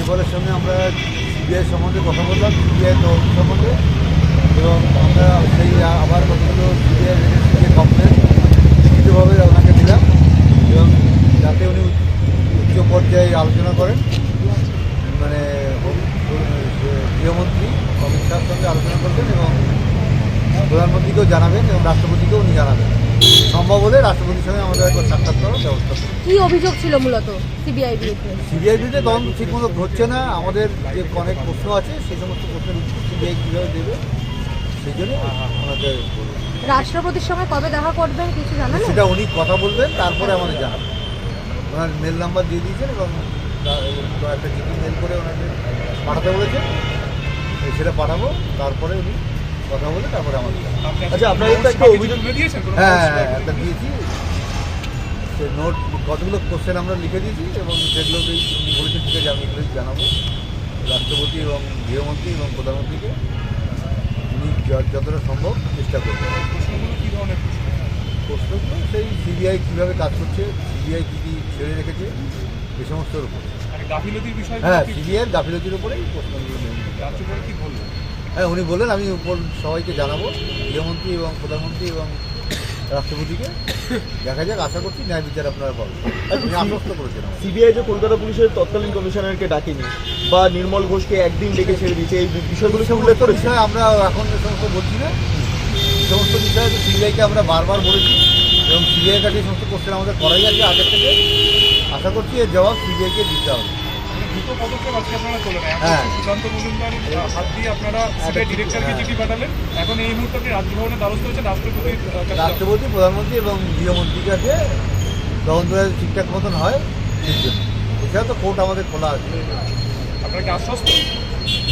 রাজ্যপালের সঙ্গে আমরা সিবিআই সম্বন্ধে কথা বললাম, সিবিআই তদন্ত সম্বন্ধে, এবং আমরা সেই আবার কতগুলো সিবিআই যে কমপ্লেন লিখিতভাবে ওনাকে দিলাম, এবং যাতে উনি উচ্চ পর্যায়ে আলোচনা করেন, মানে গৃহমন্ত্রী অমিত শাহের সঙ্গে আলোচনা করবেন এবং প্রধানমন্ত্রীকেও জানাবেন এবং রাষ্ট্রপতিকেও উনি জানাবেন। সম্ভব হলে রাষ্ট্রপতির সঙ্গে আমাদের একবার সাক্ষাৎ করার ব্যবস্থা করব। কী অভিযোগ ছিল মূলত সিবিআই বিরুদ্ধে? সিবিআই বিরুদ্ধে তদন্ত ঠিকমতো হচ্ছে না, আমাদের যে অনেক প্রশ্ন আছে সেই সমস্ত প্রশ্নের উত্তর সিবিআই কীভাবে দেবে সেই জন্য আমাদের রাষ্ট্রপতির সঙ্গে কবে দেখা করবেন কিছু জানেন? সেটা উনি কথা বলবেন, তারপরে আমাদের জানাবেন। ওনার মেল নাম্বার দিয়ে দিয়েছেন এবং একটা চিঠি মেল করে ওনাকে পাঠাতে বলেছেন, সেটা পাঠাবো, তারপরে উনি কথা বলে তারপরে আমাদের জানাবেন। আচ্ছা, আপনাদের তো একটা অভিযোগ দিয়েছেন? হ্যাঁ, একটা দিয়েছি, সে নোট কতগুলো কোশ্চেন আমরা লিখে দিয়েছি এবং সেগুলোকে উনি বলেছেন ঠিক আছে আমি এগুলো জানাবো রাষ্ট্রপতি এবং গৃহমন্ত্রী এবং প্রধানমন্ত্রীকে, উনি যতটা সম্ভব চেষ্টা করবেন। কী ধরনের প্রশ্নগুলো সেই সিবিআই কীভাবে কাজ করছে, সিবিআই কী কী ছেড়ে রেখেছে এই সমস্তর উপরে। গাফিলতির বিষয়? হ্যাঁ, সিবিআইয়ের গাফিলতির উপরেই প্রশ্নগুলো নেই। রাজ্যপাল কি বললেন? হ্যাঁ, উনি বললেন আমি উপর সবাইকে জানাবো, গৃহমন্ত্রী এবং প্রধানমন্ত্রী এবং রাষ্ট্রপতিকে। দেখা যাক, আশা করছি ন্যায় বিচার আপনারা পাবেন। উনি আশ্বস্ত করেছেন। সিবিআই যে কলকাতা পুলিশের তৎকালীন কমিশনারকে ডাকেনি বা নির্মল ঘোষকে একদিন ডেকে ছেড়ে দিয়েছে, এই বিষয়গুলো উল্লেখ করে বিষয়ে আমরা এখন যে সমস্ত বলছি না, এই সমস্ত বিষয়ে সিবিআইকে আমরা বারবার বলেছি এবং সিবিআই কাছে সমস্ত কোশ্চেন আমাদের করাই আছে আগে থেকে। আশা করছি এর জবাব সিবিআইকে দিতে হবে। দুটো পদক্ষেপ আজকে আপনারা করলেন। হ্যাঁ, সুশান্ত মজুমদার হাত দিয়ে আপনারা সিবিআই ডিরেক্টরকে চিঠি পাঠালেন। এখন এই মুহূর্তে আপনি রাজভবনের দ্বারস্থ হয়েছেন রাষ্ট্রপতি, প্রধানমন্ত্রী এবং গৃহমন্ত্রীর কাছে তদন্ত ঠিকঠাক মতন হয় সেই জন্য। এছাড়া তো কোর্ট আমাদের খোলা আছে। আপনারা কি আশ্বস্ত?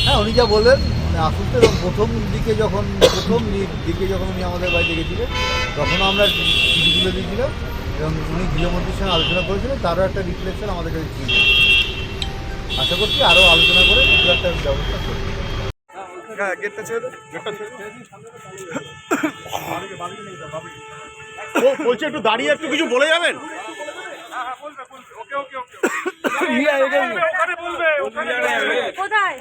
হ্যাঁ, উনি যা বললেন আশ্বস্ত। এবং প্রথম দিকে যখন উনি আমাদের বাড়িতে গেছিলেন তখনও আমরা চিঠি তুলে দিয়েছিলাম এবং উনি গৃহমন্ত্রীর সঙ্গে আলোচনা করেছিলেন, তারও একটা রিফ্লেকশন আমাদের কাছে ছিল। আশা করছি আরও আলোচনা করে কিছু একটা ব্যবস্থা করব। হ্যাঁ, গেটটা ছেড়ে বলছে একটু দাঁড়িয়ে একটু কিছু বলে যাবেন। কোথায়?